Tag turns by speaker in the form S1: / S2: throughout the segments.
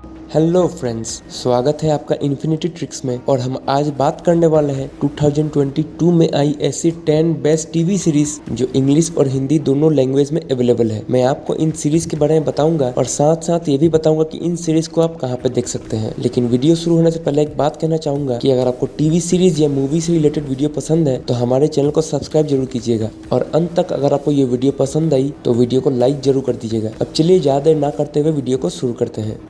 S1: Hello friends, स्वागत है आपका इन्फिनिटी ट्रिक्स में। और हम आज बात करने वाले हैं 2022 में आई ऐसी 10 बेस्ट टीवी सीरीज जो इंग्लिश और हिंदी दोनों लैंग्वेज में अवेलेबल है। मैं आपको इन सीरीज के बारे में बताऊंगा और साथ साथ ये भी बताऊंगा कि इन सीरीज को आप कहां पे देख सकते हैं। लेकिन वीडियो शुरू होने से पहले एक बात कहना चाहूंगा कि अगर आपको टीवी सीरीज या मूवी से रिलेटेड वीडियो पसंद है तो हमारे चैनल को सब्सक्राइब जरूर कीजिएगा। और अंत तक अगर आपको ये वीडियो पसंद आई तो वीडियो को लाइक जरूर कर दीजिएगा। अब चलिए ज्यादा देर ना करते हुए वीडियो को शुरू करते हैं।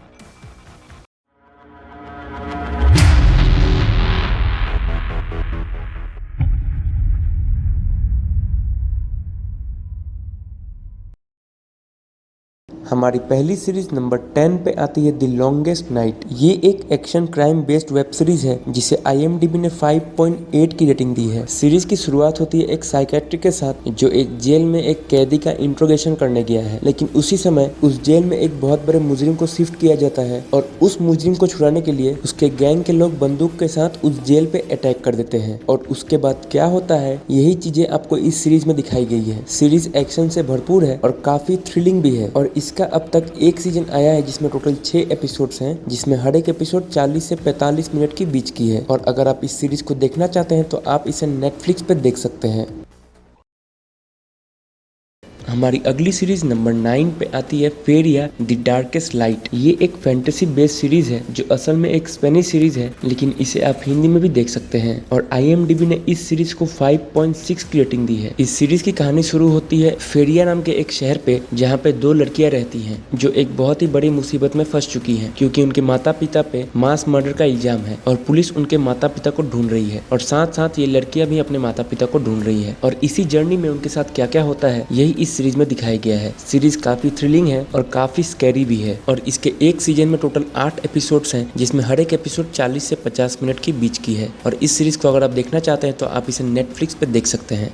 S1: हमारी पहली सीरीज नंबर 10 पे आती है द लॉन्गेस्ट नाइट। ये एक action crime based web series है जिसे IMDb ने 5.8 की रेटिंग दी है। सीरीज की शुरुआत होती है एक साइकेट्रिक के साथ जो एक जेल में एक कैदी का इंट्रोगेशन करने गया है, लेकिन उसी समय उस जेल में एक बहुत बड़े मुजरिम को शिफ्ट किया जाता है और उस मुजरिम को छुड़ाने के लिए उसके गैंग के लोग बंदूक के साथ उस जेल पे अटैक कर देते हैं। और उसके बाद क्या होता है, यही चीजें आपको इस सीरीज में दिखाई गई है। सीरीज एक्शन से भरपूर है और काफी थ्रिलिंग भी है। और इसका अब तक एक सीजन आया है जिसमें टोटल 6 एपिसोड्स हैं, जिसमें हर एक एपिसोड 40 से 45 मिनट के बीच की है। और अगर आप इस सीरीज को देखना चाहते हैं तो आप इसे नेटफ्लिक्स पे देख सकते हैं। हमारी अगली सीरीज नंबर 9 पे आती है फेरिया द डार्केस्ट लाइट। ये एक फैंटेसी बेस्ड सीरीज है जो असल में एक स्पेनिश सीरीज है, लेकिन इसे आप हिंदी में भी देख सकते हैं। और IMDb ने इस सीरीज को 5.6 की रेटिंग दी है। इस सीरीज की कहानी शुरू होती है फेरिया नाम के एक शहर पे, जहाँ पे दो लड़कियां रहती हैं जो एक बहुत ही बड़ी मुसीबत में फंस चुकी हैं क्योंकि उनके माता पिता पे मास मर्डर का इल्जाम है और पुलिस उनके माता पिता को ढूंढ रही है। और साथ साथ ये लड़कियां भी अपने माता पिता को ढूंढ रही है। और इसी जर्नी में उनके साथ क्या क्या होता है यही इस सीरीज में दिखाया गया है। सीरीज काफी थ्रिलिंग है और काफी स्कैरी भी है। और इसके एक सीजन में टोटल 8 एपिसोड्स हैं, जिसमें हर एक एपिसोड 40 से 50 मिनट के बीच की है। और इस सीरीज को अगर आप देखना चाहते हैं तो आप इसे नेटफ्लिक्स पे देख सकते हैं।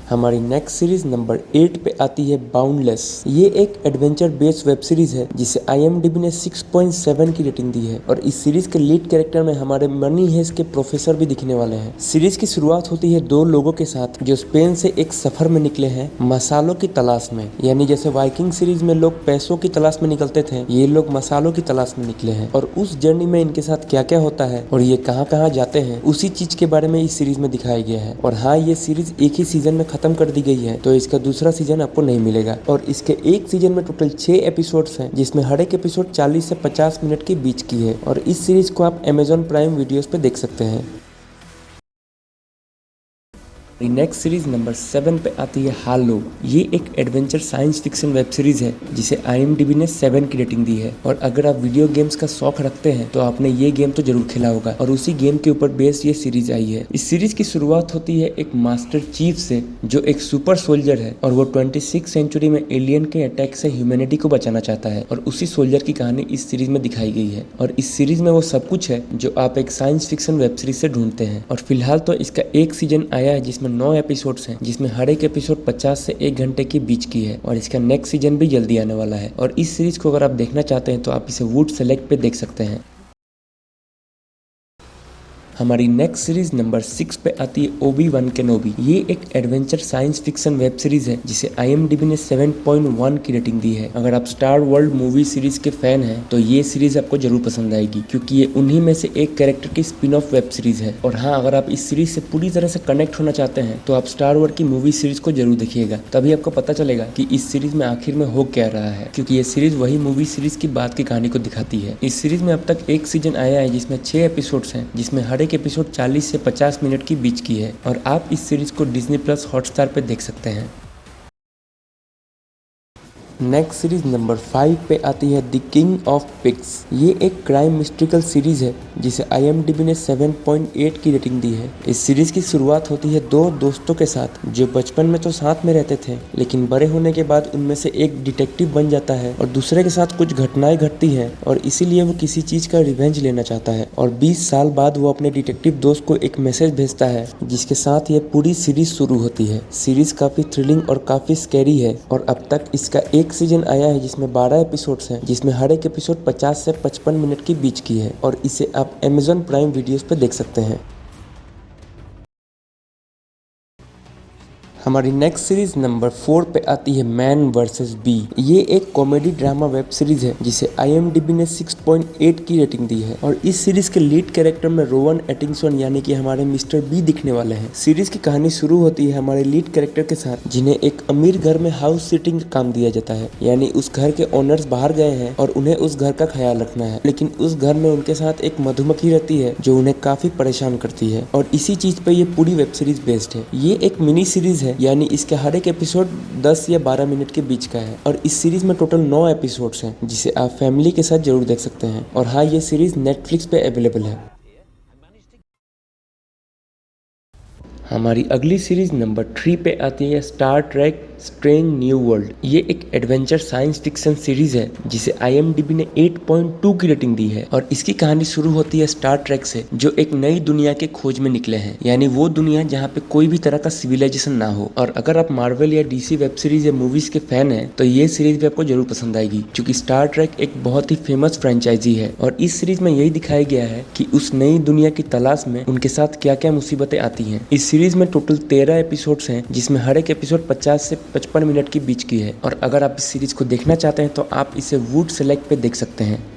S1: हमारी नेक्स्ट सीरीज नंबर 8 पे आती है बाउंडलेस। ये एक एडवेंचर बेस्ड वेब सीरीज है जिसे IMDb ने 6.7 की रेटिंग दी है। और इस सीरीज के लीड कैरेक्टर में हमारे मनी हेस्ट के प्रोफेसर भी दिखने वाले हैं। सीरीज की शुरुआत होती है दो लोगों के साथ जो स्पेन से एक सफर में निकले हैं मसालों की तलाश में। यानी जैसे वाइकिंग सीरीज में लोग पैसों की तलाश में निकलते थे, ये लोग मसालों की तलाश में निकले हैं। और उस जर्नी में इनके साथ क्या क्या होता है और ये कहाँ कहाँ जाते हैं, उसी चीज के बारे में इस सीरीज में दिखाया गया है। और हाँ, ये सीरीज एक ही सीजन में खत्म कर दी गई है, तो इसका दूसरा सीजन आपको नहीं मिलेगा। और इसके एक सीजन में टोटल 6 एपिसोड्स हैं, जिसमें हर एक एपिसोड 40 से 50 मिनट के बीच की है। और इस सीरीज को आप Amazon प्राइम वीडियोस पे देख सकते हैं। नेक्स्ट सीरीज नंबर 7 पे आती है हालो। ये एक adventure science fiction web series है जिसे IMDb ने 7 की रेटिंग दी है। और अगर आप वीडियो गेम्स का शौक रखते हैं तो आपने ये गेम तो जरूर खेला होगा और उसी गेम के ऊपर बेस्ड ये सीरीज आई है। इस सीरीज की शुरुआत होती है एक मास्टर चीफ से जो एक सुपर सोल्जर है और वो 26 सेंचुरी में एलियन के अटैक से ह्यूमैनिटी को बचाना चाहता है। और उसी सोल्जर की कहानी इस सीरीज में दिखाई गई है। और इस सीरीज में वो सब कुछ है जो आप एक साइंस फिक्शन वेब सीरीज से ढूंढते हैं। और फिलहाल तो इसका एक सीजन आया है जिसमें 9 एपिसोड्स हैं, जिसमें हर एक एपिसोड 50 से 1 घंटे के बीच की है। और इसका नेक्स्ट सीजन भी जल्दी आने वाला है। और इस सीरीज को अगर आप देखना चाहते हैं तो आप इसे वुड सेलेक्ट पे देख सकते हैं। हमारी नेक्स्ट सीरीज नंबर 6 पे आती है ओबी-वन केनोबी। ये एक adventure science fiction web series है जिसे IMDb ने 7.1 की रेटिंग दी है। अगर आप स्टार वर्ल्ड मूवी सीरीज के फैन हैं तो ये सीरीज आपको जरूर पसंद आएगी, क्योंकि ये उन्हीं में से एक कैरेक्टर की स्पिन ऑफ वेब सीरीज है। और हाँ, अगर आप इस सीरीज से पूरी तरह से कनेक्ट होना चाहते हैं तो आप स्टार वर्ल्ड की मूवी सीरीज को जरूर देखिएगा, तभी आपको पता चलेगा कि इस सीरीज में आखिर में हो क्या रहा है, क्योंकि ये सीरीज वही मूवी सीरीज की बात की कहानी को दिखाती है। इस सीरीज में अब तक एक सीजन आया है जिसमें 6 एपिसोड्स हैं, जिसमें हर एक एपिसोड 40 से 50 मिनट की बीच की है। और आप इस सीरीज को Disney+ हॉटस्टार पे देख सकते हैं। नेक्स्ट सीरीज नंबर 5 पे आती है द किंग ऑफ पिग्स। ये एक क्राइम मिस्ट्रिकल सीरीज है जिसे IMDb ने 7.8 की रेटिंग दी है। इस सीरीज की शुरुआत होती है दो दोस्तों के साथ जो बचपन में तो साथ में रहते थे, लेकिन बड़े होने के बाद उनमें से एक डिटेक्टिव बन जाता है और दूसरे के साथ कुछ घटनाएं घटती हैं और इसीलिए वो किसी चीज का रिवेंज लेना चाहता है। और 20 साल बाद वो अपने डिटेक्टिव दोस्त को एक मैसेज भेजता है जिसके साथ ये पूरी सीरीज शुरू होती है। सीरीज काफी थ्रिलिंग और काफी स्कैरी है। और अब तक इसका एक सीजन आया है जिसमें 12 एपिसोड्स हैं, जिसमें हर एक एपिसोड 50 से 55 मिनट के बीच की है। और इसे आप Amazon प्राइम वीडियोस पे देख सकते हैं। हमारी नेक्स्ट सीरीज नंबर 4 पे आती है मैन वर्सेस बी। ये एक कॉमेडी ड्रामा वेब सीरीज है जिसे IMDb ने 6.8 की रेटिंग दी है और इस सीरीज के लीड कैरेक्टर में रोवन एटिंगसन यानी कि हमारे मिस्टर बी दिखने वाले हैं। सीरीज की कहानी शुरू होती है हमारे लीड कैरेक्टर के साथ, जिन्हें एक अमीर घर में हाउस सिटिंग का काम दिया जाता है, यानी उस घर के ओनर्स बाहर गए हैं और उन्हें उस घर का ख्याल रखना है। लेकिन उस घर में उनके साथ एक मधुमक्खी रहती है जो उन्हें काफी परेशान करती है और इसी चीज पे ये पूरी वेब सीरीज बेस्ड है। ये एक मिनी सीरीज है, यानी इसके हर एक एपिसोड 10 या 12 मिनट के बीच का है और इस सीरीज में टोटल 9 एपिसोड्स हैं जिसे आप फैमिली के साथ जरूर देख सकते हैं। और हाँ, ये सीरीज नेटफ्लिक्स पे अवेलेबल है। हमारी अगली सीरीज नंबर 3 पे आती है Star Trek strange new world. ये एक एडवेंचर साइंस फिक्शन सीरीज है जिसे IMDb ने 8.2 की रेटिंग दी है और इसकी कहानी शुरू होती है स्टार ट्रेक से, जो एक नई दुनिया के खोज में निकले हैं, यानी वो दुनिया जहाँ पे कोई भी तरह का सिविलाइजेशन ना हो। और अगर आप मार्वल या DC वेब सीरीज या मूवीज के फैन हैं तो ये सीरीज भी आपको जरूर पसंद आएगी, क्योंकि स्टार ट्रेक एक बहुत ही फेमस फ्रेंचाइजी है और इस सीरीज में यही दिखाया गया है कि उस नई दुनिया की तलाश में उनके साथ क्या क्या मुसीबतें आती हैं। इस सीरीज में टोटल 13 एपिसोड्स हैं जिसमें हर एक एपिसोड 50 से 55 मिनट के बीच की है और अगर आप इस सीरीज को देखना चाहते हैं तो आप इसे वूड सेलेक्ट पे देख सकते हैं।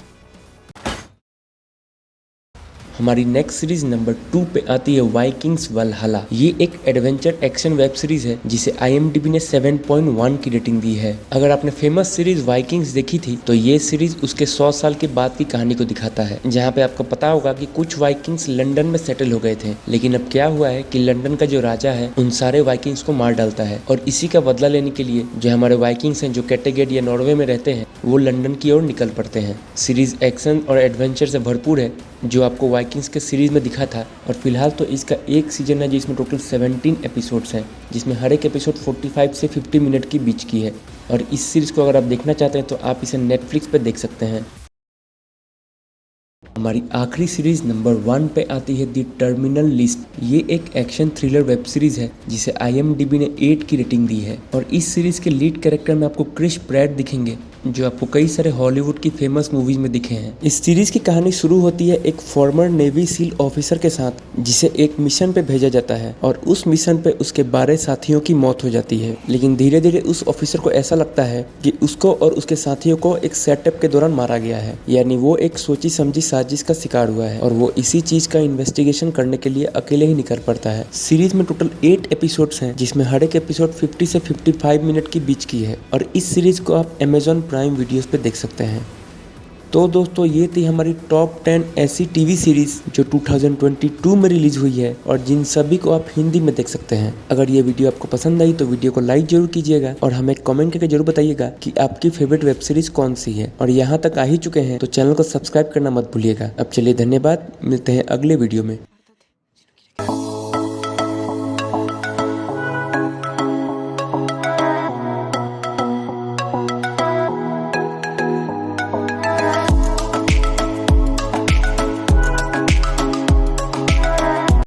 S1: हमारी नेक्स्ट सीरीज नंबर 2 पे आती है वाइकिंग्स वलहला। ये एक एडवेंचर एक्शन वेब सीरीज है जिसे IMDb ने 7.1 की रेटिंग दी है। अगर आपने फेमस सीरीज वाइकिंग्स देखी थी तो ये सीरीज उसके 100 साल के बाद की कहानी को दिखाता है, जहाँ पे आपको पता होगा कि कुछ वाइकिंग्स लंदन में सेटल हो गए थे, लेकिन अब क्या हुआ है कि लंदन का जो राजा है उन सारे वाइकिंग्स को मार डालता है और इसी का बदला लेने के लिए जो हमारे वाइकिंग्स हैं जो कैटेगेट या नॉर्वे में रहते हैं वो लंदन की ओर निकल पड़ते हैं। सीरीज एक्शन और एडवेंचर से भरपूर है जो आपको वाइकिंग्स के सीरीज में दिखा था और फिलहाल तो इसका एक सीजन है जिसमें टोटल 17 एपिसोड्स हैं, जिसमें हर एक एपिसोड 45 से 50 मिनट के बीच की है और इस सीरीज को अगर आप देखना चाहते हैं तो आप इसे नेटफ्लिक्स पर देख सकते हैं। हमारी आखिरी सीरीज नंबर 1 पे आती है द टर्मिनल लिस्ट। ये एक एक्शन थ्रिलर वेब सीरीज है जिसे IMDb ने 8 की रेटिंग दी है और इस सीरीज के लीड कैरेक्टर में आपको क्रिस प्रैट दिखेंगे जो आपको कई सारे हॉलीवुड की फेमस मूवीज में दिखे हैं। इस सीरीज की कहानी शुरू होती है एक फॉर्मर नेवी सील ऑफिसर के साथ जिसे एक मिशन पे भेजा जाता है और उस मिशन पे उसके 12 साथियों की मौत हो जाती है। लेकिन धीरे धीरे उस ऑफिसर को ऐसा लगता है कि उसको और उसके साथियों को एक सेटअप के दौरान मारा गया है, यानी वो एक सोची समझी साजिश का शिकार हुआ है और वो इसी चीज का इन्वेस्टिगेशन करने के लिए अकेले ही निकल पड़ता है। सीरीज में टोटल 8 एपिसोड्स हैं जिसमें हर एक एपिसोड 50 से 55 मिनट के बीच की है और इस सीरीज को आप Amazon प्राइम वीडियोस पे देख सकते हैं। तो दोस्तों, ये थी हमारी टॉप 10 ऐसी टीवी सीरीज जो 2022 में रिलीज हुई है और जिन सभी को आप हिंदी में देख सकते हैं। अगर ये वीडियो आपको पसंद आई तो वीडियो को लाइक जरूर कीजिएगा और हमें कमेंट करके जरूर बताइएगा कि आपकी फेवरेट वेब सीरीज कौन सी है। और यहाँ तक आ ही चुके हैं तो चैनल को सब्सक्राइब करना मत भूलिएगा। अब चलिए, धन्यवाद, मिलते हैं अगले वीडियो में।